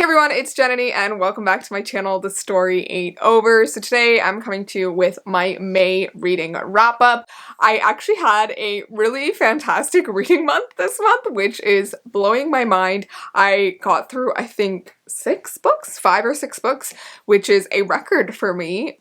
everyone, it's Jananie and welcome back to my channel, The Story Ain't Over. So today I'm coming to you with my May reading wrap up. I actually had a really fantastic reading month this month, which is blowing my mind. I got through, I think, 5 or 6 books, which is a record for me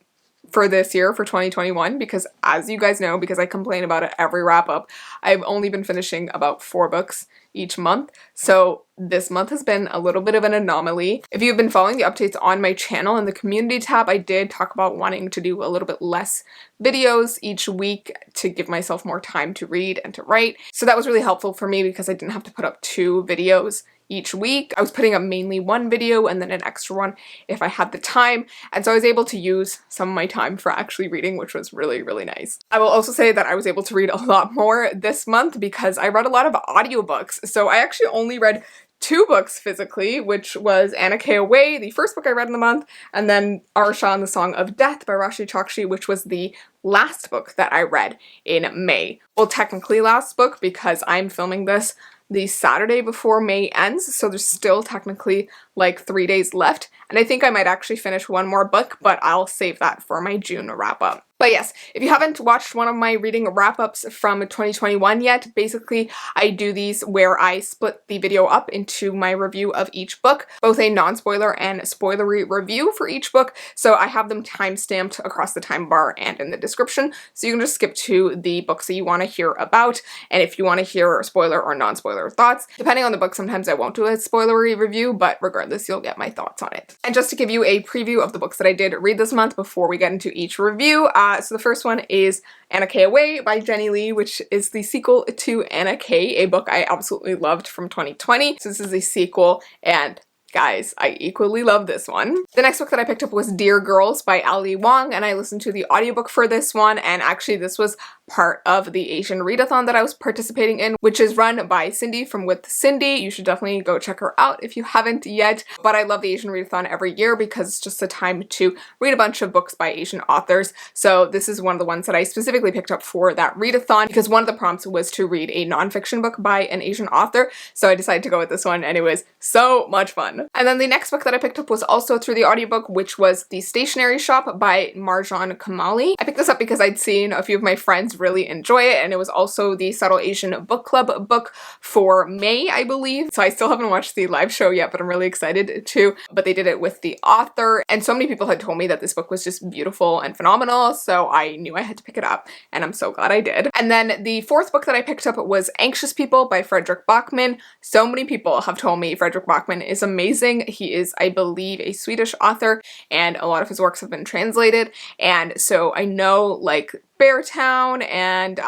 for this year, for 2021, because as you guys know, because I complain about it every wrap up, I've only been finishing about 4 books each month. So this month has been a little bit of an anomaly. If you've been following the updates on my channel in the community tab, I did talk about wanting to do a little bit less videos each week to give myself more time to read and to write. So that was really helpful for me because I didn't have to put up 2 videos each week. I was putting up mainly 1 video and then an extra one if I had the time, and so I was able to use some of my time for actually reading, which was really, really nice. I will also say that I was able to read a lot more this month because I read a lot of audiobooks. So I actually only read 2 books physically, which was Anna K. Away, the first book I read in the month, and then Shah and the Song of Death by Rashi Chakshi, which was the last book that I read in May. Well, technically last book because I'm filming this the Saturday before May ends, so there's still technically like 3 days left, and I think I might actually finish 1 more book, but I'll save that for my June wrap up. But yes, if you haven't watched one of my reading wrap-ups from 2021 yet, basically I do these where I split the video up into my review of each book, both a non-spoiler and spoilery review for each book, so I have them time-stamped across the time bar and in the description, so you can just skip to the books that you want to hear about, and if you want to hear spoiler or non-spoiler thoughts, depending on the book, sometimes I won't do a spoilery review, but regardless, you'll get my thoughts on it. And just to give you a preview of the books that I did read this month before we get into each review, so the first one is Anna K. Away by Jenny Lee, which is the sequel to Anna K., a book I absolutely loved from 2020. So this is a sequel, and guys, I equally love this one. The next book that I picked up was Dear Girls by Ali Wong, and I listened to the audiobook for this one, and actually this was part of the Asian readathon that I was participating in, which is run by Cindy from With Cindy. You should definitely go check her out if you haven't yet. But I love the Asian readathon every year because it's just a time to read a bunch of books by Asian authors. So this is one of the ones that I specifically picked up for that readathon because one of the prompts was to read a nonfiction book by an Asian author. So I decided to go with this one, and it was so much fun. And then the next book that I picked up was also through the audiobook, which was The Stationery Shop by Marjan Kamali. I picked this up because I'd seen a few of my friends really enjoy it, and it was also the Subtle Asian Book Club book for May, I believe. So I still haven't watched the live show yet, but I'm really excited to. But they did it with the author, and so many people had told me that this book was just beautiful and phenomenal, so I knew I had to pick it up, and I'm so glad I did. And then the 4th book that I picked up was Anxious People by Fredrik Backman. So many people have told me Fredrik Backman is amazing. He is, I believe, a Swedish author, and a lot of his works have been translated, and so I know like Beartown and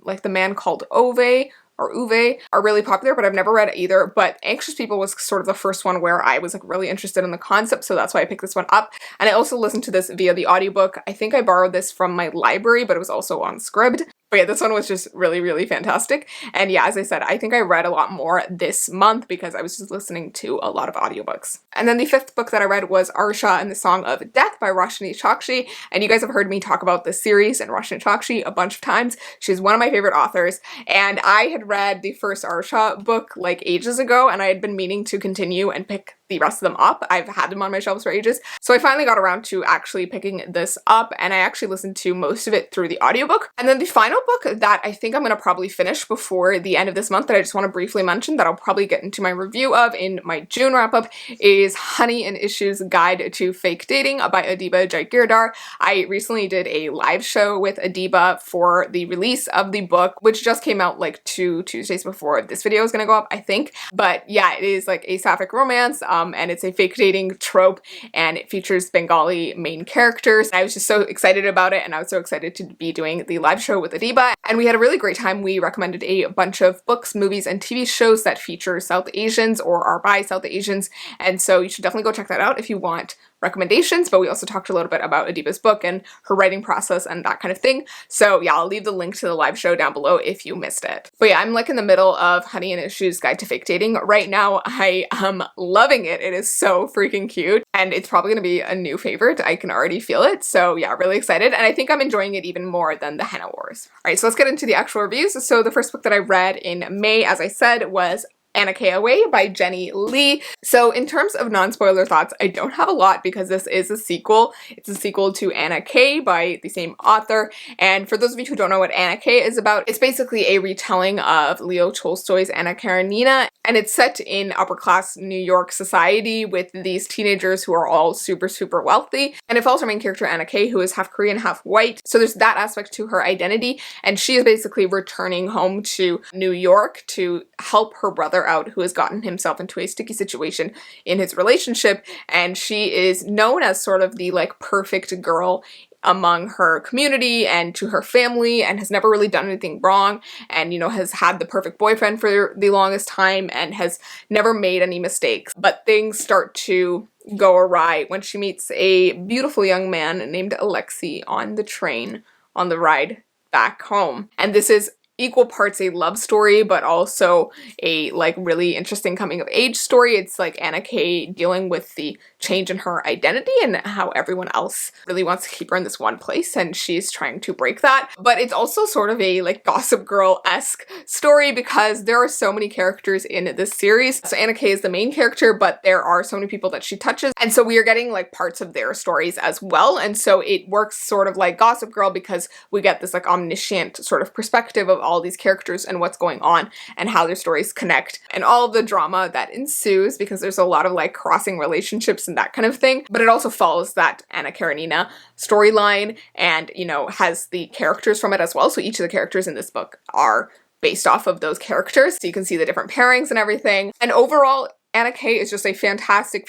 like The Man Called Ove or Uwe are really popular, but I've never read either. But Anxious People was sort of the first one where I was like really interested in the concept, so that's why I picked this one up. And I also listened to this via the audiobook. I think I borrowed this from my library, but it was also on Scribd. But yeah, this one was just really, really fantastic. And yeah, as I said, I think I read a lot more this month because I was just listening to a lot of audiobooks. And then the 5th book that I read was Shah and the Song of Death by Roshni Chokshi. And you guys have heard me talk about this series and Roshni Chokshi a bunch of times. She's one of my favorite authors. And I had read the first Shah book like ages ago, and I had been meaning to continue and pick the rest of them up. I've had them on my shelves for ages. So I finally got around to actually picking this up, and I actually listened to most of it through the audiobook. And then the final book that I think I'm going to probably finish before the end of this month that I just want to briefly mention that I'll probably get into my review of in my June wrap-up is Honey and Issues Guide to Fake Dating by Adiba Jaigirdar. I recently did a live show with Adiba for the release of the book, which just came out like 2 Tuesdays before this video is going to go up, I think. But yeah, it is like a sapphic romance, and it's a fake dating trope, and it features Bengali main characters. I was just so excited about it, and I was so excited to be doing the live show with Adiba, and we had a really great time. We recommended a bunch of books, movies, and TV shows that feature South Asians or are by South Asians, and so you should definitely go check that out if you want recommendations. But we also talked a little bit about Adiba's book and her writing process and that kind of thing. So yeah, I'll leave the link to the live show down below if you missed it. But yeah, I'm like in the middle of Honey and Issues Guide to Fake Dating right now. I am loving it. It is so freaking cute, and it's probably gonna be a new favorite. I can already feel it. So yeah, really excited, and I think I'm enjoying it even more than the Henna Wars. All right, so let's get into the actual reviews. So the first book that I read in May, as I said, was Anna K. Away by Jenny Lee. So in terms of non-spoiler thoughts, I don't have a lot because this is a sequel. It's a sequel to Anna K. by the same author. And for those of you who don't know what Anna K. is about, it's basically a retelling of Leo Tolstoy's Anna Karenina. And it's set in upper class New York society with these teenagers who are all super wealthy. And it follows our main character Anna K., who is half Korean, half white. So there's that aspect to her identity. And she is basically returning home to New York to help her brother out, who has gotten himself into a sticky situation in his relationship, and she is known as sort of the like perfect girl among her community and to her family, and has never really done anything wrong, and you know, has had the perfect boyfriend for the longest time and has never made any mistakes. But things start to go awry when she meets a beautiful young man named Alexei on the train on the ride back home. And this is equal parts a love story, but also a like really interesting coming of age story. It's like Anna K. dealing with the change in her identity and how everyone else really wants to keep her in this one place, and she's trying to break that. But it's also sort of a like Gossip Girl-esque story because there are so many characters in this series. So Anna K. is the main character, but there are so many people that she touches, and so we are getting like parts of their stories as well. And so it works sort of like Gossip Girl because we get this like omniscient sort of perspective of all these characters and what's going on and how their stories connect and all of the drama that ensues, because there's a lot of like crossing relationships and that kind of thing. But it also follows that Anna Karenina storyline and, you know, has the characters from it as well. So each of the characters in this book are based off of those characters. So you can see the different pairings and everything. And overall, Anna K. is just a fantastic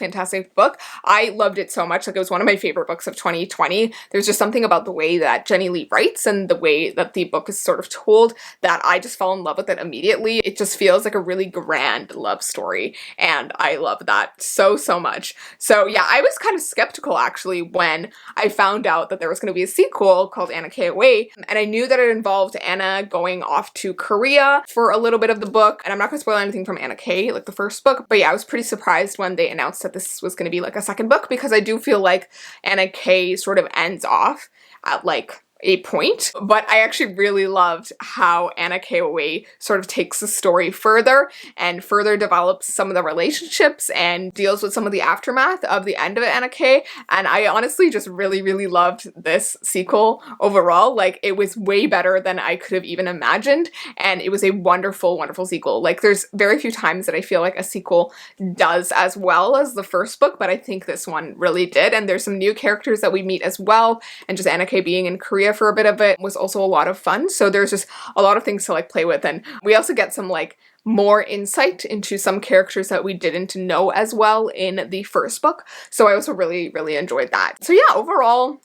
book. I loved it so much. Like, it was one of my favorite books of 2020. There's just something about the way that Jenny Lee writes and the way that the book is sort of told that I just fell in love with it immediately. It just feels like a really grand love story, and I love that so much. So yeah, I was kind of skeptical actually when I found out that there was going to be a sequel called Anna K. Away, and I knew that it involved Anna going off to Korea for a little bit of the book, and I'm not going to spoil anything from Anna K., like the first book, but yeah, I was pretty surprised when they announced that this was going to be like a second book, because I do feel like Anna K. sort of ends off at like a point, but I actually really loved how Anna K. Away sort of takes the story further and further develops some of the relationships and deals with some of the aftermath of the end of Anna K. And I honestly just really loved this sequel overall. Like, it was way better than I could have even imagined, and it was a wonderful sequel. Like, there's very few times that I feel like a sequel does as well as the first book, but I think this one really did. And there's some new characters that we meet as well, and just Anna K. being in Korea for a bit of it was also a lot of fun. So there's just a lot of things to like play with, and we also get some like more insight into some characters that we didn't know as well in the first book. So I also really enjoyed that. So yeah, overall,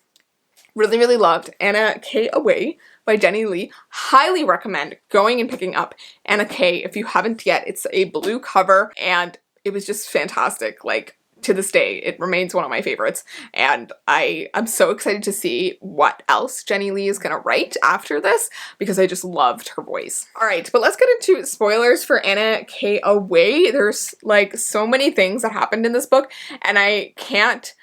really loved Anna K. Away by Jenny Lee. Highly recommend going and picking up Anna K. if you haven't yet. It's a blue cover, and it was just fantastic. Like, to this day, it remains one of my favorites, and I'm so excited to see what else Jenny Lee is gonna write after this, because I just loved her voice. Alright, but let's get into spoilers for Anna K. Away. There's like so many things that happened in this book, and I can't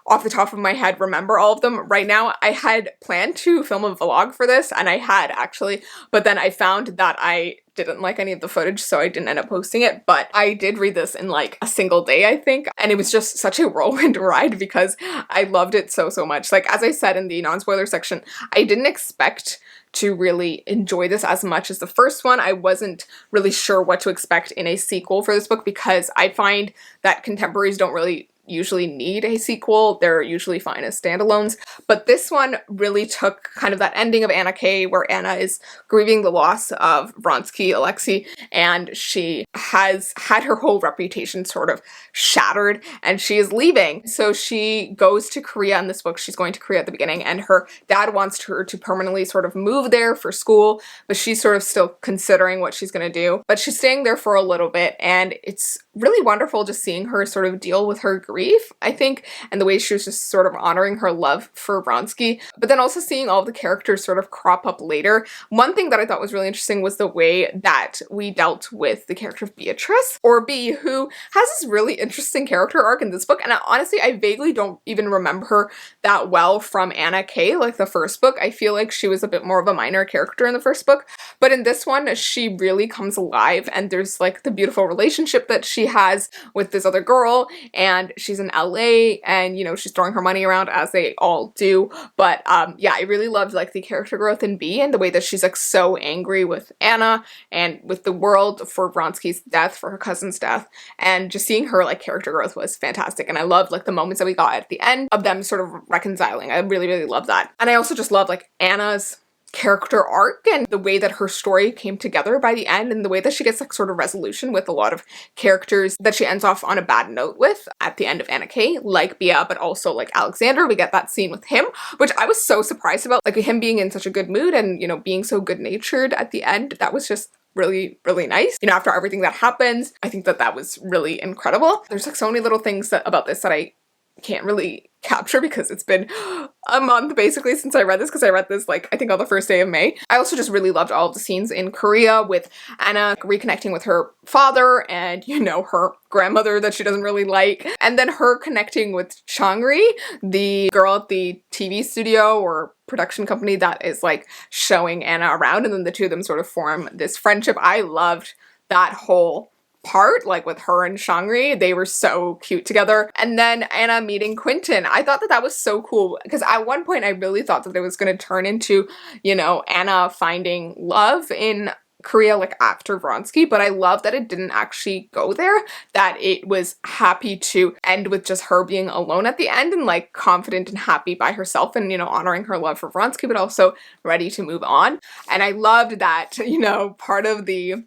off the top of my head remember all of them right now. I had planned to film a vlog for this, and I had actually, but then I found that I didn't like any of the footage, so I didn't end up posting it. But I did read this in like a single day, I think, and it was just such a whirlwind ride because I loved it so much. Like, as I said in the non-spoiler section, I didn't expect to really enjoy this as much as the first one. I wasn't really sure what to expect in a sequel for this book, because I find that contemporaries don't really usually need a sequel. They're usually fine as standalones, but this one really took kind of that ending of Anna K, where Anna is grieving the loss of Vronsky, Alexei, and she has had her whole reputation sort of shattered, and she is leaving. So she goes to Korea in this book. She's going to Korea at the beginning, and her dad wants her to permanently sort of move there for school, but she's sort of still considering what she's going to do. But she's staying there for a little bit, and it's really wonderful just seeing her sort of deal with her grief, I think, and the way she was just sort of honoring her love for Vronsky, but then also seeing all of the characters sort of crop up later. One thing that I thought was really interesting was the way that we dealt with the character of Beatrice, or B, who has this really interesting character arc in this book, and honestly, I vaguely don't even remember her that well from Anna K, like the first book. I feel like she was a bit more of a minor character in the first book, but in this one, she really comes alive, and there's like the beautiful relationship that she has with this other girl, and she's in LA, and you know, she's throwing her money around as they all do. But yeah, I really loved like the character growth in B, and the way that she's like so angry with Anna and with the world for Vronsky's death, for her cousin's death, and just seeing her like character growth was fantastic. And I loved like the moments that we got at the end of them sort of reconciling. I really, really love that. And I also just love like Anna's character arc and the way that her story came together by the end, and the way that she gets like sort of resolution with a lot of characters that she ends off on a bad note with at the end of Anna K, like Bia, but also like Alexander. We get that scene with him, which I was so surprised about, like him being in such a good mood and, you know, being so good-natured at the end. That was just really, really nice. You know, after everything that happens, I think that that was really incredible. There's like so many little things about this that I can't really capture because it's been a month basically since I read this, because I read this like I think on the first day of May. I also just really loved all of the scenes in Korea with Anna reconnecting with her father and, you know, her grandmother that she doesn't really like, and then her connecting with Changri, the girl at the TV studio or production company that is like showing Anna around, and then the two of them sort of form this friendship. I loved that whole part, like with her and Shangri. They were so cute together. And then Anna meeting Quentin. I thought that that was so cool, because at one point I really thought that it was going to turn into, you know, Anna finding love in Korea like after Vronsky, but I love that it didn't actually go there, that it was happy to end with just her being alone at the end and like confident and happy by herself and, you know, honoring her love for Vronsky, but also ready to move on. And I loved that, you know, part of the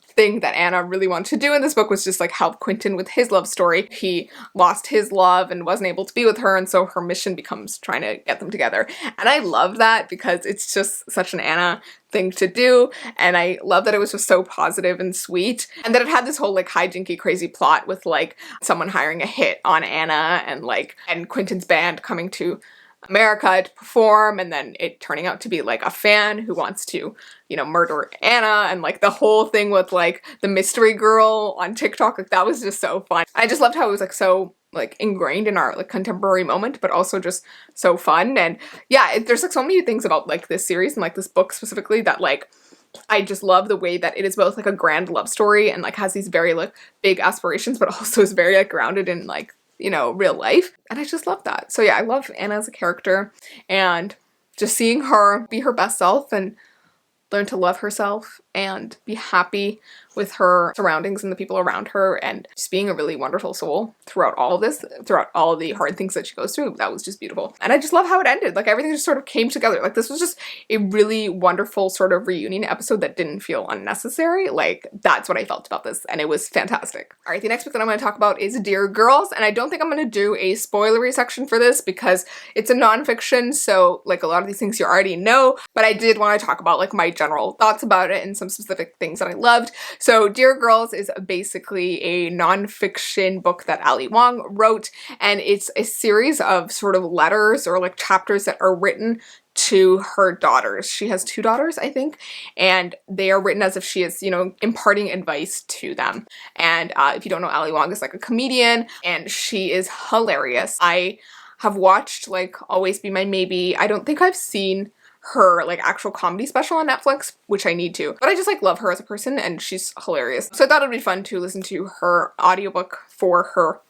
thing that Anna really wanted to do in this book was just like help Quentin with his love story. He lost his love and wasn't able to be with her, and so her mission becomes trying to get them together. And I love that because it's just such an Anna thing to do, and I love that it was just so positive and sweet, and that it had this whole like hijinky crazy plot with like someone hiring a hit on Anna and Quentin's band coming to America to perform, and then it turning out to be like a fan who wants to, you know, murder Anna, and like the whole thing with like the mystery girl on TikTok. Like that was just so fun. I just loved how it was like so like ingrained in our like contemporary moment, but also just so fun. And yeah, there's like so many things about like this series and like this book specifically that like I just love the way that it is both like a grand love story and like has these very like big aspirations, but also is very like grounded in like, you know, real life. And I just love that. So yeah, I love Anna as a character, and just seeing her be her best self and learn to love herself and be happy with her surroundings and the people around her, and just being a really wonderful soul throughout all of this, throughout all of the hard things that she goes through. That was just beautiful. And I just love how it ended. Like everything just sort of came together. Like this was just a really wonderful sort of reunion episode that didn't feel unnecessary. Like that's what I felt about this, and it was fantastic. All right, the next book that I'm going to talk about is Dear Girls, and I don't think I'm going to do a spoilery section for this because it's a nonfiction, so like a lot of these things you already know, but I did want to talk about like my general thoughts about it and some specific things that I loved. So Dear Girls is basically a nonfiction book that Ali Wong wrote, and it's a series of sort of letters or like chapters that are written to her daughters. She has 2 daughters, I think, and they are written as if she is, you know, imparting advice to them. And if you don't know, Ali Wong is like a comedian, and she is hilarious. I have watched like Always Be My Maybe. I don't think I've seen her like actual comedy special on Netflix, which I need to, but I just like love her as a person, and she's hilarious. So I thought it would be fun to listen to her audiobook for her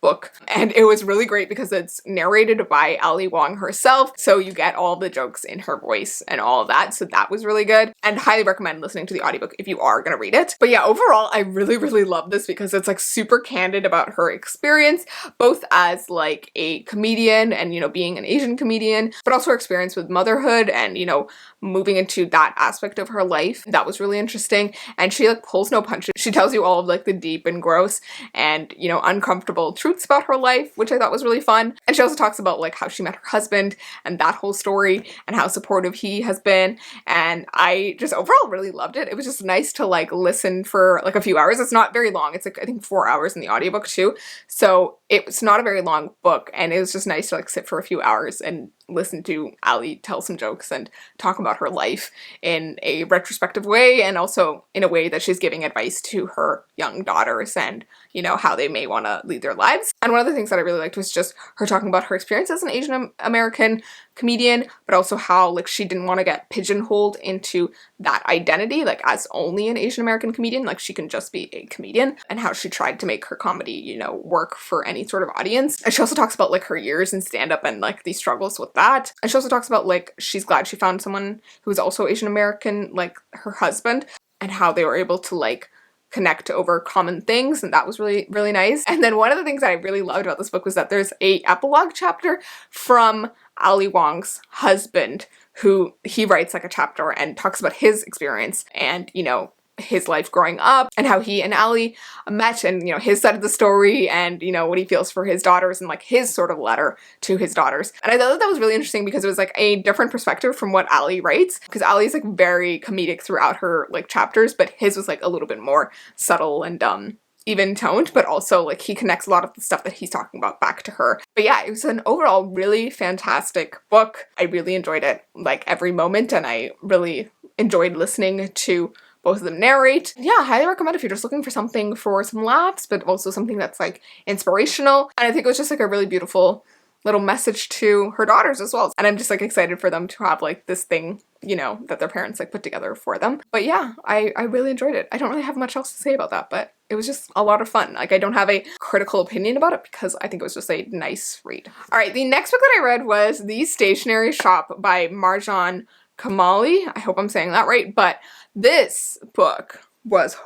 book, and it was really great because it's narrated by Ali Wong herself, so you get all the jokes in her voice and all of that, so that was really good, and highly recommend listening to the audiobook if you are gonna read it. But yeah, overall I really, really love this because it's like super candid about her experience, both as like a comedian and, you know, being an Asian comedian, but also her experience with motherhood and, you know, moving into that aspect of her life. That was really interesting, and she like pulls no punches. She tells you all of like the deep and gross and, you know, uncomfortable truths truths about her life, which I thought was really fun. And she also talks about like how she met her husband and that whole story and how supportive he has been. And I just overall really loved it. It was just nice to like listen for like a few hours. It's not very long. It's like I think 4 hours in the audiobook too. So it's not a very long book, and it was just nice to like sit for a few hours and listen to Ali tell some jokes and talk about her life in a retrospective way, and also in a way that she's giving advice to her young daughters and, you know, how they may want to lead their lives. And one of the things that I really liked was just her talking about her experience as an Asian American comedian, but also how like she didn't want to get pigeonholed into that identity, like as only an Asian American comedian, like she can just be a comedian, and how she tried to make her comedy, you know, work for any sort of audience. And she also talks about like her years in stand-up and like the struggles with that. And she also talks about like she's glad she found someone who was also Asian American, like her husband, and how they were able to like connect over common things, and that was really, really nice. And then one of the things that I really loved about this book was that there's a epilogue chapter from Ali Wong's husband, who he writes like a chapter and talks about his experience and, you know, his life growing up and how he and Ali met, and, you know, his side of the story, and, you know, what he feels for his daughters and like his sort of letter to his daughters. And I thought that was really interesting because it was like a different perspective from what Ali writes, because Ali's like very comedic throughout her like chapters, but his was like a little bit more subtle and even toned, but also like he connects a lot of the stuff that he's talking about back to her. But yeah, it was an overall really fantastic book. I really enjoyed it like every moment, and I really enjoyed listening to both of them narrate. Yeah, I highly recommend if you're just looking for something for some laughs, but also something that's like inspirational. And I think it was just like a really beautiful little message to her daughters as well. And I'm just like excited for them to have like this thing, you know, that their parents like put together for them. But yeah, I really enjoyed it. I don't really have much else to say about that, but it was just a lot of fun. Like I don't have a critical opinion about it because I think it was just a nice read. All right, the next book that I read was The Stationery Shop by Marjan Kamali. I hope I'm saying that right, but this book was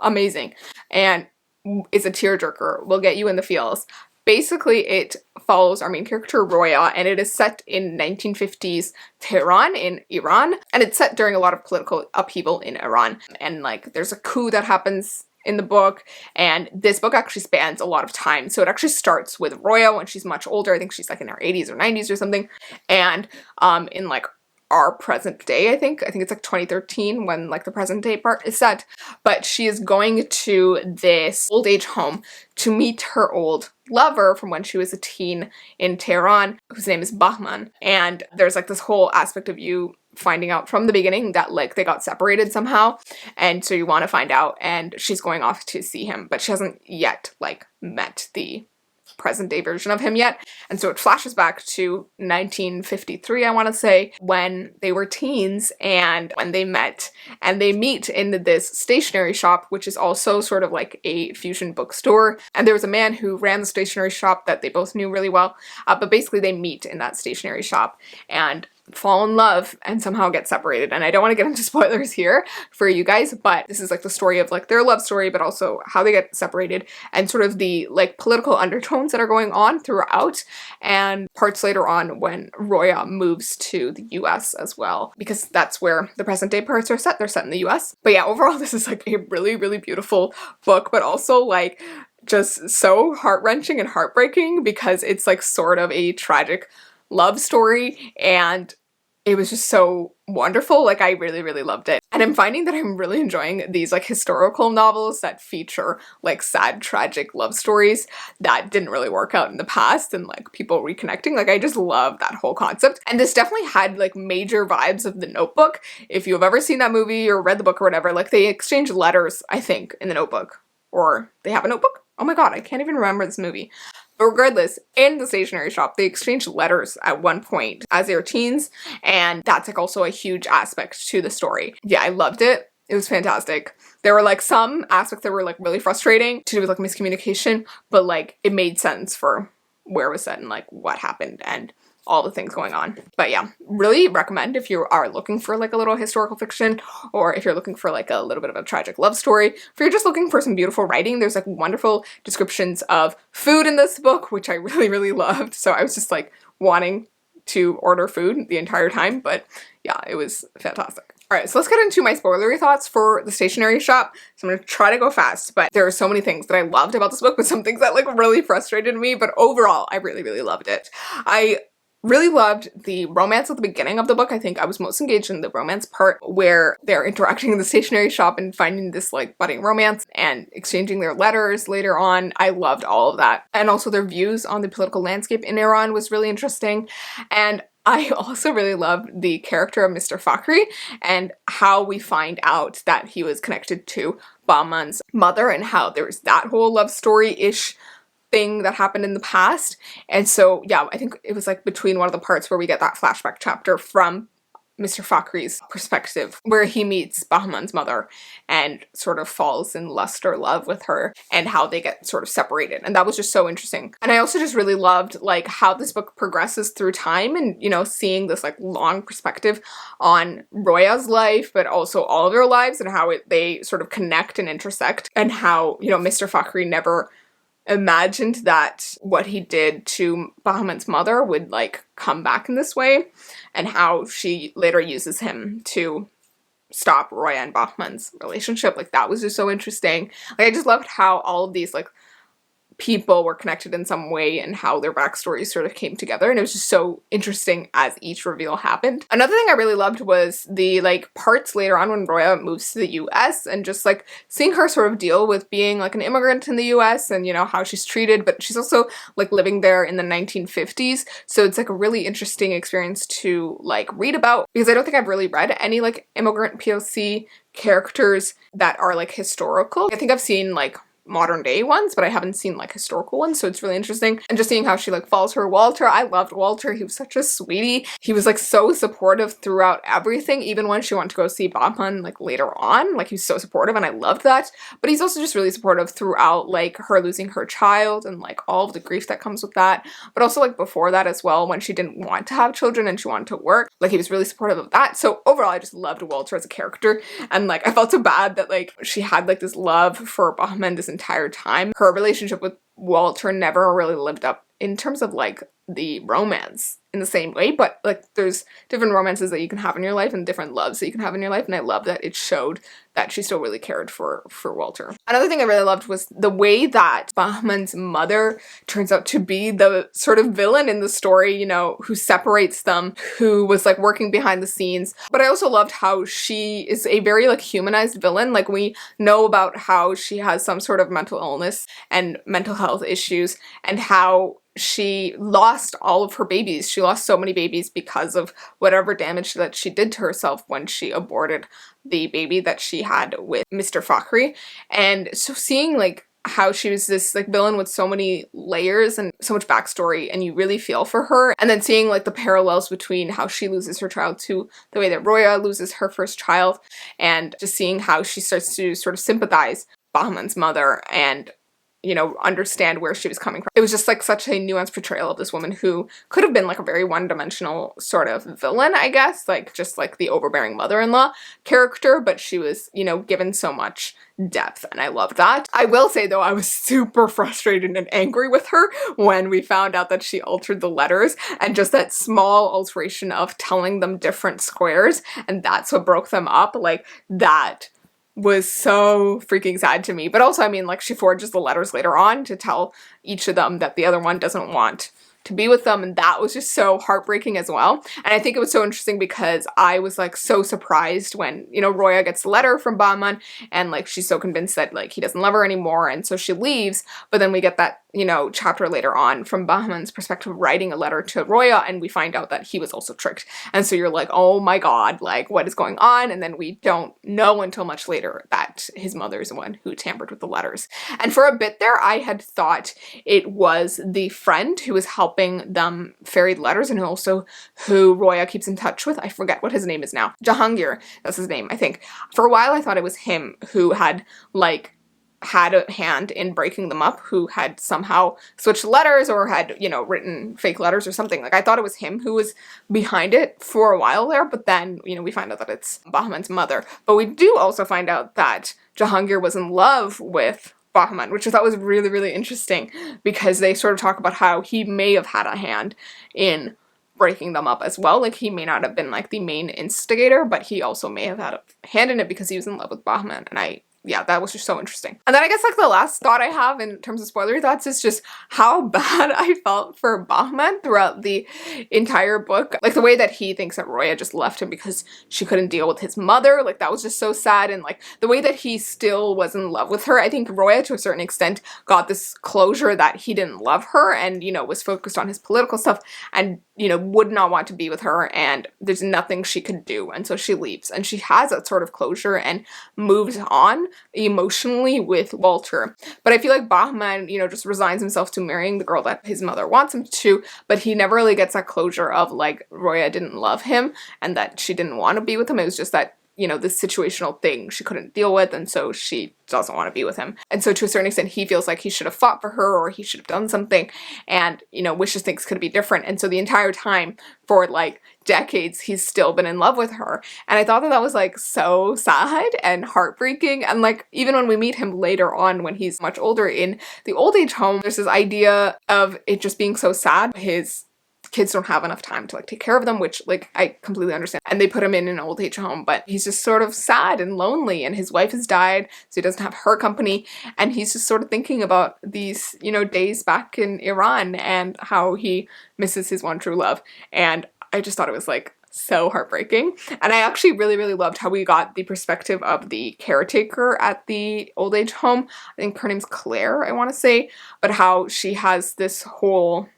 amazing and is a tearjerker. Will get you in the feels. Basically, it follows our main character, Roya, and it is set in 1950s Tehran in Iran, and it's set during a lot of political upheaval in Iran, and like there's a coup that happens in the book, and this book actually spans a lot of time. So it actually starts with Roya when she's much older. I think she's like in her 80s or 90s or something, and in like our present day, I think it's like 2013 when like the present day part is set, but she is going to this old age home to meet her old lover from when she was a teen in Tehran, whose name is Bahman. And there's like this whole aspect of you finding out from the beginning that like they got separated somehow, and so you want to find out, and she's going off to see him, but she hasn't yet like met the present day version of him yet. And so it flashes back to 1953, I want to say, when they were teens and when they met, and they meet in this stationery shop, which is also sort of like a fusion bookstore. And there was a man who ran the stationery shop that they both knew really well, but basically they meet in that stationery shop and fall in love and somehow get separated. And I don't want to get into spoilers here for you guys, but this is like the story of like their love story, but also how they get separated and sort of the like political undertones that are going on throughout, and parts later on when Roya moves to the US as well, because that's where the present day parts are set. They're set in the US. But yeah, overall this is like a really, really beautiful book, but also like just so heart-wrenching and heartbreaking because it's like sort of a tragic love story, and it was just so wonderful. Like I really, really loved it. And I'm finding that I'm really enjoying these like historical novels that feature like sad, tragic love stories that didn't really work out in the past and like people reconnecting. Like I just love that whole concept. And this definitely had like major vibes of The Notebook. If you've ever seen that movie or read the book or whatever, like they exchange letters, I think, in The Notebook, or they have a notebook. Oh my god, I can't even remember this movie. But regardless, in the stationery shop, they exchanged letters at one point as they were teens, and that's like also a huge aspect to the story. Yeah, I loved it. It was fantastic. There were like some aspects that were like really frustrating to do with like miscommunication, but like it made sense for where it was set and like what happened and all the things going on. But yeah, really recommend if you are looking for like a little historical fiction, or if you're looking for like a little bit of a tragic love story. If you're just looking for some beautiful writing, there's like wonderful descriptions of food in this book, which I really, really loved. So I was just like wanting to order food the entire time, but yeah, it was fantastic. Alright, so let's get into my spoilery thoughts for the Stationery Shop. So I'm gonna try to go fast, but there are so many things that I loved about this book, but some things that like really frustrated me, but overall, I really, really loved it. I really loved the romance at the beginning of the book. I think I was most engaged in the romance part where they're interacting in the stationery shop and finding this like budding romance and exchanging their letters later on. I loved all of that. And also their views on the political landscape in Iran was really interesting. And I also really loved the character of Mr. Fakhri and how we find out that he was connected to Bahman's mother and how there was that whole love story-ish thing that happened in the past. And so, yeah, I think it was like between one of the parts where we get that flashback chapter from Mr. Fakhri's perspective, where he meets Bahman's mother and sort of falls in lust or love with her and how they get sort of separated. And that was just so interesting. And I also just really loved like how this book progresses through time and, you know, seeing this like long perspective on Roya's life, but also all of their lives and how they sort of connect and intersect and how, you know, Mr. Fakhri never imagined that what he did to Bahman's mother would like come back in this way, and how she later uses him to stop Roya and Bahman's relationship. Like that was just so interesting. Like I just loved how all of these like people were connected in some way and how their backstories sort of came together, and it was just so interesting as each reveal happened. Another thing I really loved was the like parts later on when Roya moves to the US and just like seeing her sort of deal with being like an immigrant in the US and, you know, how she's treated, but she's also like living there in the 1950s, so it's like a really interesting experience to like read about, because I don't think I've really read any like immigrant POC characters that are like historical. I think I've seen like modern day ones, but I haven't seen like historical ones, so it's really interesting. And just seeing how she like falls for Walter. I loved Walter. He was such a sweetie. He was like so supportive throughout everything, even when she wanted to go see Bahman like later on. Like he was so supportive and I loved that. But he's also just really supportive throughout like her losing her child and like all of the grief that comes with that. But also like before that as well, when she didn't want to have children and she wanted to work, like he was really supportive of that. So overall I just loved Walter as a character, and like I felt so bad that like she had like this love for Bahman this entire time. Her relationship with Walter never really lived up in terms of like the romance in the same way, but like there's different romances that you can have in your life and different loves that you can have in your life, and I love that it showed that she still really cared for Walter. Another thing I really loved was the way that Bahman's mother turns out to be the sort of villain in the story, you know, who separates them, who was like working behind the scenes. But I also loved how she is a very like humanized villain. Like we know about how she has some sort of mental illness and mental health issues, and how she lost all of her babies. She lost so many babies because of whatever damage that she did to herself when she aborted the baby that she had with Mr. Fakhri. And so seeing like how she was this like villain with so many layers and so much backstory, and you really feel for her, and then seeing like the parallels between how she loses her child to the way that Roya loses her first child, and just seeing how she starts to sort of sympathize Bahman's mother and, you know, understand where she was coming from. It was just like such a nuanced portrayal of this woman who could have been like a very one-dimensional sort of villain, I guess, like just like the overbearing mother-in-law character, but she was, you know, given so much depth, and I loved that. I will say though, I was super frustrated and angry with her when we found out that she altered the letters, and just that small alteration of telling them different squares, and that's what broke them up. Like that was so freaking sad to me. But also, I mean, like she forges the letters later on to tell each of them that the other one doesn't want to be with them, and that was just so heartbreaking as well. And I think it was so interesting because I was like so surprised when, you know, Roya gets the letter from Bahman and like she's so convinced that like he doesn't love her anymore, and so she leaves. But then we get that, you know, chapter later on from Bahman's perspective writing a letter to Roya, and we find out that he was also tricked. And so you're like, oh my god, like what is going on? And then we don't know until much later that his mother is the one who tampered with the letters. And for a bit there, I had thought it was the friend who was helping them ferry the letters, and also who Roya keeps in touch with. I forget what his name is now. Jahangir, that's his name, I think. For a while I thought it was him who had like had a hand in breaking them up, who had somehow switched letters or had, you know, written fake letters or something. Like I thought it was him who was behind it for a while there, but then, you know, we find out that it's Bahman's mother. But we do also find out that Jahangir was in love with Bahman, which I thought was really, really interesting, because they sort of talk about how he may have had a hand in breaking them up as well. Like, he may not have been like the main instigator, but he also may have had a hand in it because he was in love with Bahman. And yeah, that was just so interesting. And then I guess like the last thought I have in terms of spoilery thoughts is just how bad I felt for Bahman throughout the entire book. Like, the way that he thinks that Roya just left him because she couldn't deal with his mother, like, that was just so sad. And like the way that he still was in love with her, I think Roya to a certain extent got this closure that he didn't love her and, you know, was focused on his political stuff and, you know, would not want to be with her, and there's nothing she could do, and so she leaves, and she has that sort of closure and moves on emotionally with Walter. But I feel like Bahman, you know, just resigns himself to marrying the girl that his mother wants him to, but he never really gets that closure of like Roya didn't love him and that she didn't want to be with him. It was just that, you know, this situational thing she couldn't deal with, and so she doesn't want to be with him. And so to a certain extent, he feels like he should have fought for her, or he should have done something, and, you know, wishes things could be different. And so the entire time, for like decades, he's still been in love with her. And I thought that that was like so sad and heartbreaking. And like, even when we meet him later on, when he's much older in the old age home, there's this idea of it just being so sad. His kids don't have enough time to like take care of them, which like I completely understand, and they put him in an old age home, but he's just sort of sad and lonely, and his wife has died, so he doesn't have her company, and he's just sort of thinking about these, you know, days back in Iran and how he misses his one true love. And I just thought it was like so heartbreaking. And I actually really loved how we got the perspective of the caretaker at the old age home. I think her name's Claire, I want to say, but how she has this whole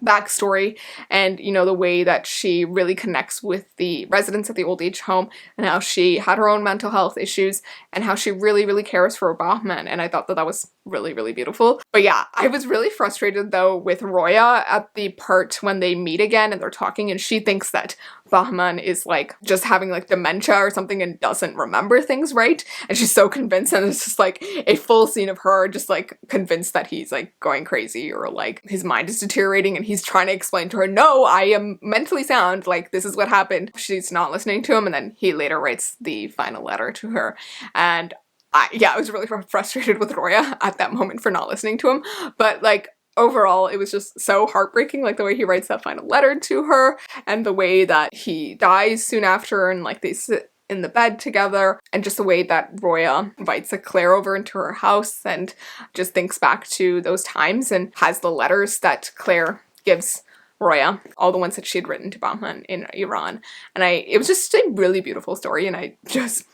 backstory and, you know, the way that she really connects with the residents at the old age home, and how she had her own mental health issues, and how she really cares for Bahman. And I thought that that was really beautiful. But yeah, I was really frustrated though with Roya at the part when they meet again and they're talking, and she thinks that Bahman is like just having like dementia or something and doesn't remember things right, and she's so convinced, and it's just like a full scene of her just like convinced that he's like going crazy, or like his mind is deteriorating, and he's trying to explain to her, no, I am mentally sound, like this is what happened. She's not listening to him, and then he later writes the final letter to her. And I was really frustrated with Roya at that moment for not listening to him, but like overall it was just so heartbreaking, like the way he writes that final letter to her, and the way that he dies soon after, and like they sit in the bed together, and just the way that Roya invites a Claire over into her house and just thinks back to those times, and has the letters that Claire gives Roya, all the ones that she had written to Bahman in Iran. And it was just a really beautiful story, and I just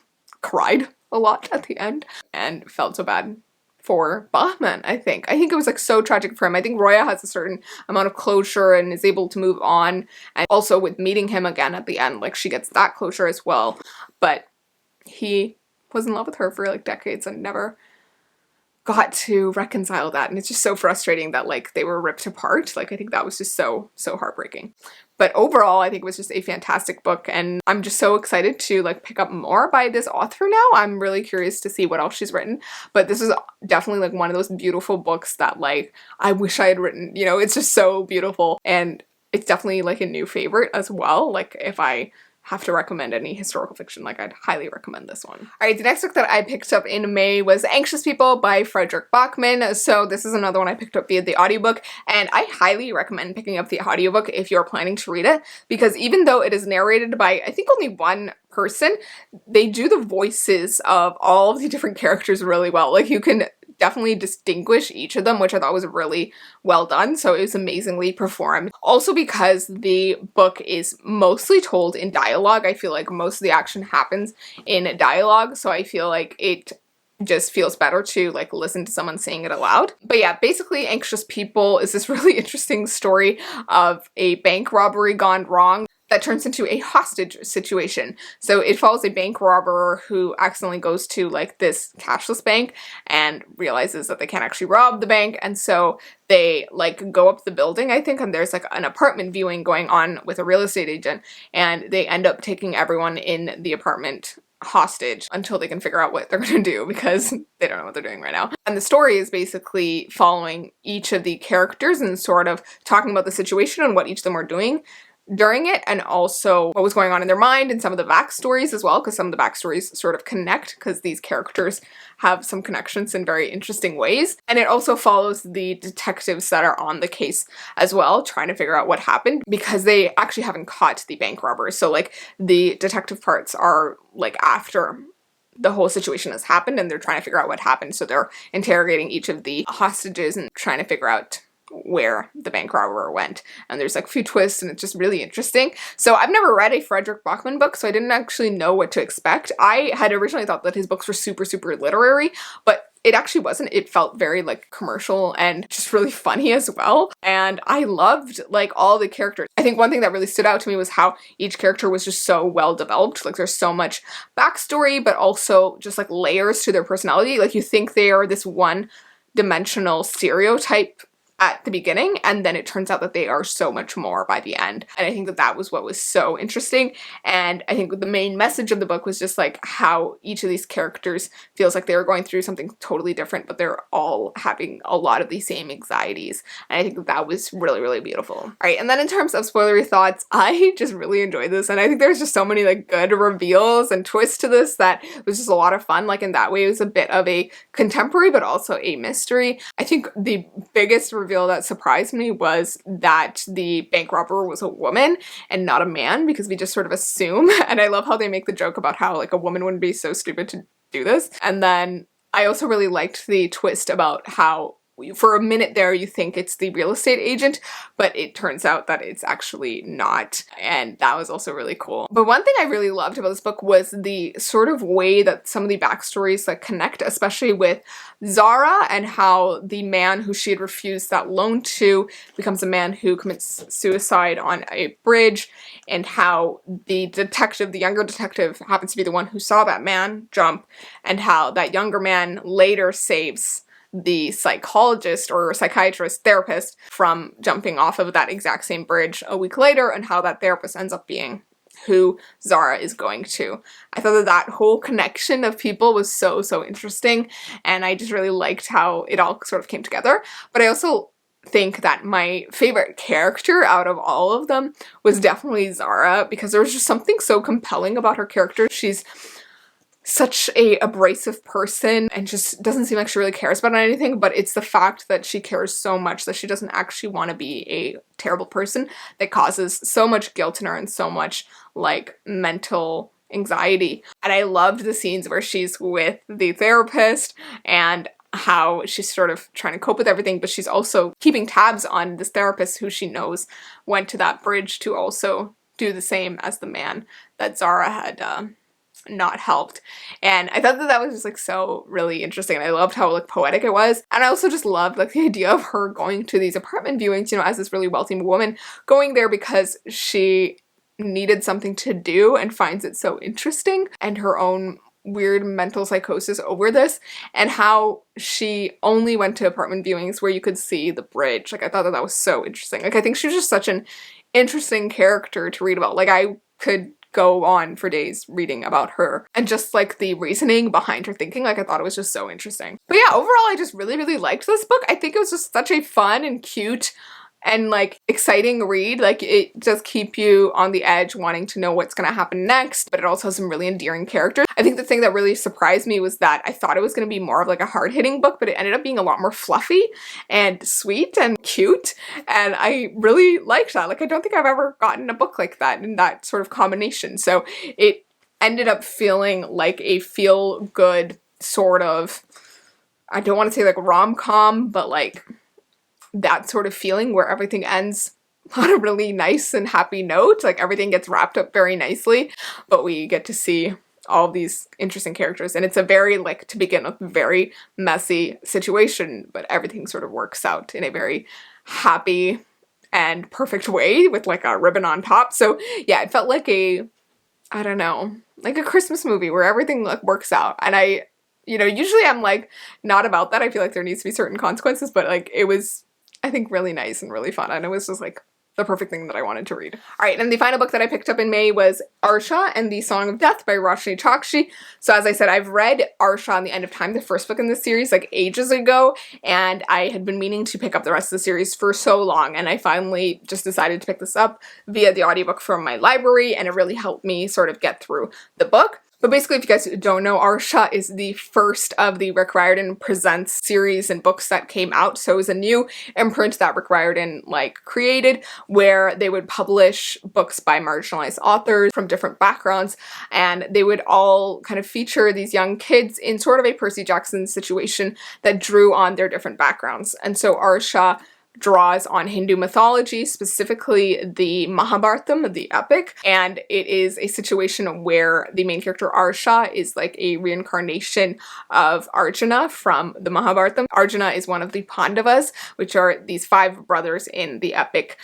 cried a lot at the end and felt so bad for Bahman. I think it was like so tragic for him. I think Roya has a certain amount of closure and is able to move on, and also with meeting him again at the end, like she gets that closure as well. But he was in love with her for like decades and never got to reconcile that, and it's just so frustrating that like they were ripped apart. Like I think that was just so heartbreaking. But overall, I think it was just a fantastic book, and I'm just so excited to like pick up more by this author now. I'm really curious to see what else she's written, but this is definitely like one of those beautiful books that like I wish I had written, you know. It's just so beautiful, and it's definitely like a new favorite as well. Like if I have to recommend any historical fiction, like I'd highly recommend this one. Alright, the next book that I picked up in May was Anxious People by Frederick Bachman. So this is another one I picked up via the audiobook, and I highly recommend picking up the audiobook if you're planning to read it, because even though it is narrated by I think only one person, they do the voices of all of the different characters really well. Like you can definitely distinguish each of them, which I thought was really well done. So it was amazingly performed. Also because the book is mostly told in dialogue, I feel like most of the action happens in dialogue, so I feel like it just feels better to like listen to someone saying it aloud. But yeah, basically Anxious People is this really interesting story of a bank robbery gone wrong that turns into a hostage situation. So it follows a bank robber who accidentally goes to like this cashless bank and realizes that they can't actually rob the bank, and so they like go up the building, I think, and there's like an apartment viewing going on with a real estate agent, and they end up taking everyone in the apartment hostage until they can figure out what they're gonna do, because they don't know what they're doing right now. And the story is basically following each of the characters and sort of talking about the situation and what each of them are doing during it, and also what was going on in their mind and some of the backstories as well, because some of the backstories sort of connect because these characters have some connections in very interesting ways. And it also follows the detectives that are on the case as well, trying to figure out what happened, because they actually haven't caught the bank robbers. So like the detective parts are like after the whole situation has happened and they're trying to figure out what happened. So they're interrogating each of the hostages and trying to figure out where the bank robber went. And there's like a few twists and it's just really interesting. So I've never read a Frederick Bachman book, so I didn't actually know what to expect. I had originally thought that his books were super, super literary, but it actually wasn't. It felt very like commercial and just really funny as well. And I loved like all the characters. I think one thing that really stood out to me was how each character was just so well developed. Like there's so much backstory, but also just like layers to their personality. Like you think they are this one dimensional stereotype at the beginning, and then it turns out that they are so much more by the end. And I think that that was what was so interesting. And I think the main message of the book was just like how each of these characters feels like they were going through something totally different, but they're all having a lot of the same anxieties. And I think that that was really, really beautiful. All right, and then in terms of spoilery thoughts, I just really enjoyed this, and I think there's just so many like good reveals and twists to this that was just a lot of fun. Like in that way, it was a bit of a contemporary, but also a mystery. I think the biggest reveal that surprised me was that the bank robber was a woman and not a man, because we just sort of assume, and I love how they make the joke about how like a woman wouldn't be so stupid to do this. And then I also really liked the twist about how for a minute there you think it's the real estate agent, but it turns out that it's actually not, and that was also really cool. But one thing I really loved about this book was the sort of way that some of the backstories like connect, especially with Zara and how the man who she had refused that loan to becomes a man who commits suicide on a bridge, and how the detective, the younger detective, happens to be the one who saw that man jump, and how that younger man later saves the psychologist or psychiatrist therapist from jumping off of that exact same bridge a week later, and how that therapist ends up being who Zara is going to. I thought that that whole connection of people was so, so interesting, and I just really liked how it all sort of came together. But I also think that my favorite character out of all of them was definitely Zara, because there was just something so compelling about her character. She's such a abrasive person and just doesn't seem like she really cares about anything, but it's the fact that she cares so much that she doesn't actually want to be a terrible person that causes so much guilt in her and so much like mental anxiety. And I loved the scenes where she's with the therapist and how she's sort of trying to cope with everything, but she's also keeping tabs on this therapist who she knows went to that bridge to also do the same as the man that Zara had not helped. And I thought that that was just like so really interesting, and I loved how like poetic it was. And I also just loved like the idea of her going to these apartment viewings, you know, as this really wealthy woman, going there because she needed something to do and finds it so interesting, and her own weird mental psychosis over this, and how she only went to apartment viewings where you could see the bridge. Like I thought that that was so interesting. Like I think she was just such an interesting character to read about. Like I could go on for days reading about her and just like the reasoning behind her thinking. Like I thought it was just so interesting. But yeah, overall I just really, really liked this book. I think it was just such a fun and cute and like exciting read. Like it does keep you on the edge wanting to know what's gonna happen next, but it also has some really endearing characters. I think the thing that really surprised me was that I thought it was gonna be more of like a hard-hitting book, but it ended up being a lot more fluffy and sweet and cute, and I really liked that. Like I don't think I've ever gotten a book like that in that sort of combination. So it ended up feeling like a feel-good sort of, I don't want to say like rom-com, but like that sort of feeling where everything ends on a really nice and happy note. Like everything gets wrapped up very nicely, but we get to see all of these interesting characters. And it's a very, like, to begin with, very messy situation, but everything sort of works out in a very happy and perfect way with like a ribbon on top. So yeah, it felt like a, I don't know, like a Christmas movie where everything like works out. And I, you know, usually I'm like not about that. I feel like there needs to be certain consequences, but like it was, I think, really nice and really fun, and it was just like the perfect thing that I wanted to read. Alright, and the final book that I picked up in May was Arsha and the Song of Death by Roshni Chokshi. So as I said, I've read Arsha and the End of Time, the first book in this series, like ages ago, and I had been meaning to pick up the rest of the series for so long, and I finally just decided to pick this up via the audiobook from my library, and it really helped me sort of get through the book. But basically, if you guys don't know, Arsha is the first of the Rick Riordan Presents series and books that came out. So it was a new imprint that Rick Riordan created, where they would publish books by marginalized authors from different backgrounds, and they would all kind of feature these young kids in sort of a Percy Jackson situation that drew on their different backgrounds. And so Arsha draws on Hindu mythology, specifically the Mahabharata, the epic, and it is a situation where the main character Arsha is like a reincarnation of Arjuna from the Mahabharata. Arjuna is one of the Pandavas, which are these 5 brothers in the epic,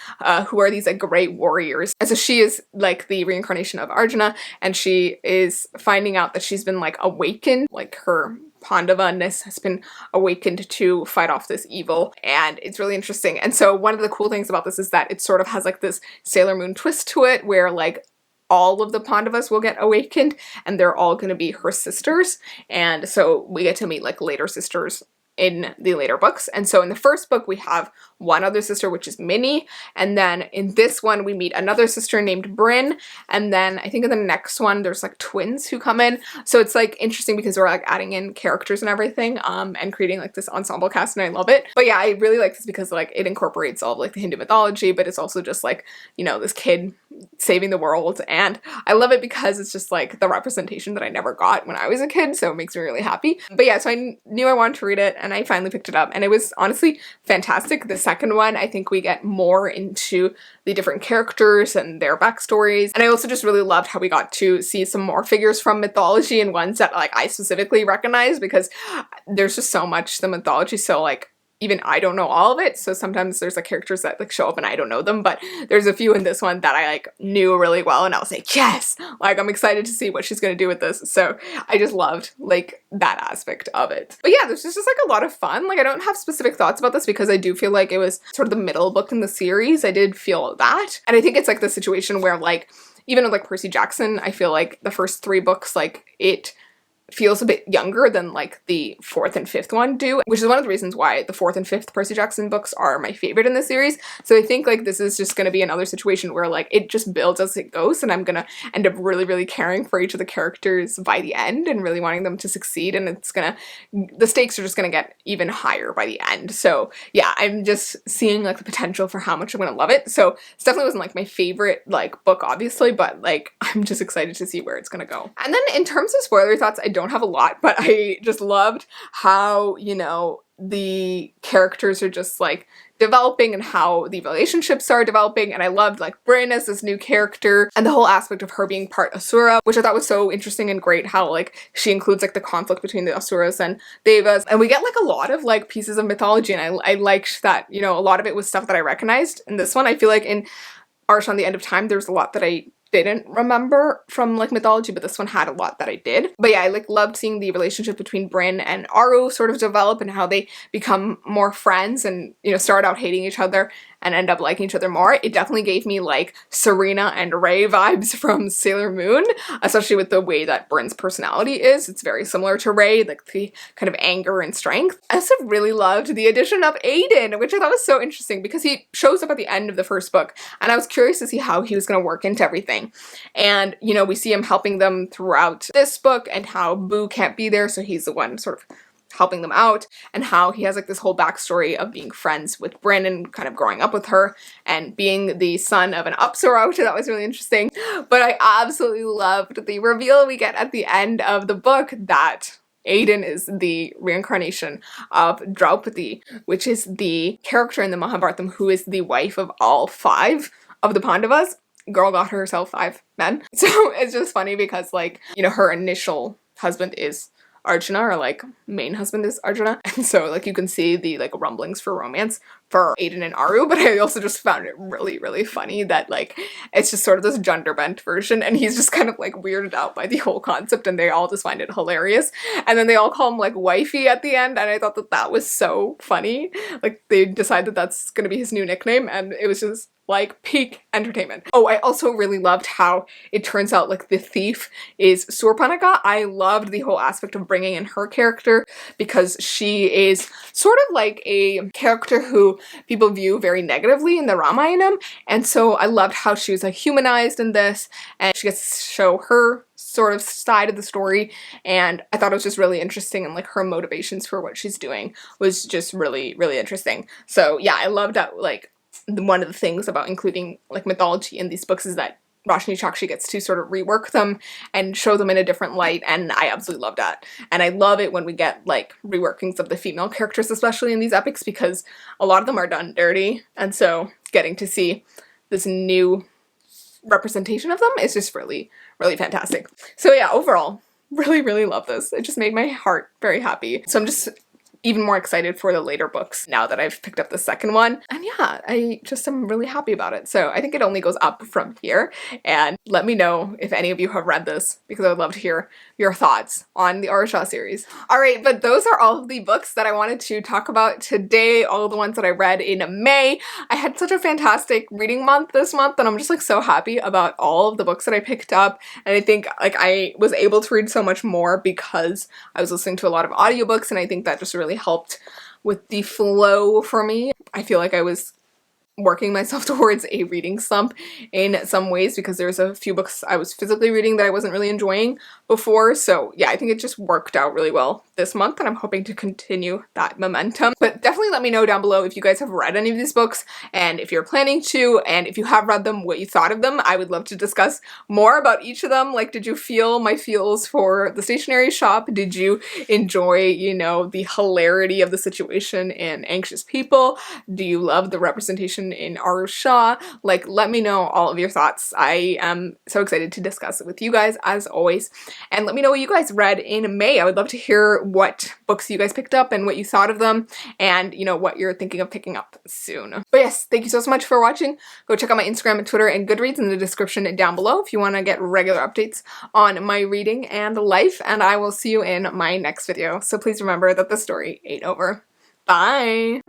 who are these great warriors. And so she is like the reincarnation of Arjuna, and she is finding out that she's been awakened, her Pandava-ness has been awakened to fight off this evil, and it's really interesting. And so one of the cool things about this is that it sort of has this Sailor Moon twist to it, where all of the Pandavas will get awakened, and they're all going to be her sisters, and so we get to meet later sisters in the later books. And so in the first book we have one other sister, which is Minnie, and then in this one we meet another sister named Bryn, and then I think in the next one there's twins who come in. So it's interesting because we're adding in characters and everything, and creating this ensemble cast, and I love it. But yeah, I really like this because it incorporates all of the Hindu mythology, but it's also just this kid saving the world, and I love it because it's just the representation that I never got when I was a kid, so it makes me really happy. But yeah, so I knew I wanted to read it, and I finally picked it up, and it was honestly fantastic. The second one, I think we get more into the different characters and their backstories, and I also just really loved how we got to see some more figures from mythology, and ones that I specifically recognize, because there's just so much to the mythology, so even I don't know all of it, so sometimes there's characters that show up and I don't know them, but there's a few in this one that I knew really well, and I was yes! I'm excited to see what she's gonna do with this, so I just loved that aspect of it. But yeah, this is just a lot of fun. I don't have specific thoughts about this because I do feel it was sort of the middle book in the series. I did feel that, and I think it's the situation where even with Percy Jackson, I feel the first 3 books, it feels a bit younger than the 4th and 5th one do, which is one of the reasons why the 4th and 5th Percy Jackson books are my favorite in the series. So I think this is just going to be another situation where it just builds as it goes, and I'm gonna end up really, really caring for each of the characters by the end and really wanting them to succeed, and the stakes are just gonna get even higher by the end. So yeah, I'm just seeing the potential for how much I'm gonna love it. So this definitely wasn't my favorite book, obviously, but I'm just excited to see where it's gonna go. And then in terms of spoiler thoughts, I don't have a lot, but I just loved how, the characters are just developing and how the relationships are developing, and I loved Bryn as this new character and the whole aspect of her being part Asura, which I thought was so interesting and great, how she includes the conflict between the Asuras and Devas, and we get a lot of pieces of mythology, and I liked that, a lot of it was stuff that I recognized. In this one, I feel in Arsha on the End of Time, there's a lot that I didn't remember from mythology, but this one had a lot that I did. But yeah, I loved seeing the relationship between Bryn and Aru sort of develop, and how they become more friends and start out hating each other and end up liking each other more. It definitely gave me Serena and Ray vibes from Sailor Moon, especially with the way that Bryn's personality is. It's very similar to Ray, the kind of anger and strength. I also really loved the addition of Aiden, which I thought was so interesting because he shows up at the end of the first book, and I was curious to see how he was going to work into everything. And we see him helping them throughout this book, and how Boo can't be there, so he's the one sort of helping them out, and how he has this whole backstory of being friends with Bryn and kind of growing up with her and being the son of an Apsara, which I thought was really interesting. But I absolutely loved the reveal we get at the end of the book that Aiden is the reincarnation of Draupadi, which is the character in the Mahabharata who is the wife of all 5 of the Pandavas. Girl got herself 5 men. So it's just funny because her initial husband is Arjuna, or main husband is Arjuna, and so you can see the rumblings for romance for Aiden and Aru, but I also just found it really, really funny that like it's just sort of this gender bent version and he's just kind of like weirded out by the whole concept and they all just find it hilarious. And then they all call him like wifey at the end and I thought that that was so funny. Like they decide that that's gonna be his new nickname and it was just like peak entertainment. Oh, I also really loved how it turns out like the thief is Surpanaka. I loved the whole aspect of bringing in her character because she is sort of like a character who people view very negatively in the Ramayana, and so I loved how she was like humanized in this and she gets to show her sort of side of the story, and I thought it was just really interesting and like her motivations for what she's doing was just really, really interesting. So yeah, I loved that like one of the things about including like mythology in these books is that Roshni Chakshi gets to sort of rework them and show them in a different light, and I absolutely love that. And I love it when we get like reworkings of the female characters, especially in these epics, because a lot of them are done dirty, and so getting to see this new representation of them is just really, really fantastic. So yeah, overall, really, really love this. It just made my heart very happy. So I'm just even more excited for the later books now that I've picked up the second one. And yeah, I just am really happy about it. So I think it only goes up from here. And let me know if any of you have read this because I would love to hear your thoughts on the Shah series. Alright, but those are all of the books that I wanted to talk about today, all of the ones that I read in May. I had such a fantastic reading month this month and I'm just like so happy about all of the books that I picked up. And I think like I was able to read so much more because I was listening to a lot of audiobooks and I think that just really helped with the flow for me. I feel like I was working myself towards a reading slump in some ways because there's a few books I was physically reading that I wasn't really enjoying before. So yeah, I think it just worked out really well this month and I'm hoping to continue that momentum. But definitely let me know down below if you guys have read any of these books and if you're planning to, and if you have read them, what you thought of them. I would love to discuss more about each of them. Like, did you feel my feels for the Stationery Shop? Did you enjoy, you know, the hilarity of the situation in Anxious People? Do you love the representation in Shah? Like, let me know all of your thoughts. I am so excited to discuss it with you guys as always. And let me know what you guys read in May. I would love to hear what books you guys picked up and what you thought of them and, you know, what you're thinking of picking up soon. But yes, thank you so much for watching. Go check out my Instagram and Twitter and Goodreads in the description down below if you want to get regular updates on my reading and life, and I will see you in my next video. So please remember that the story ain't over. Bye!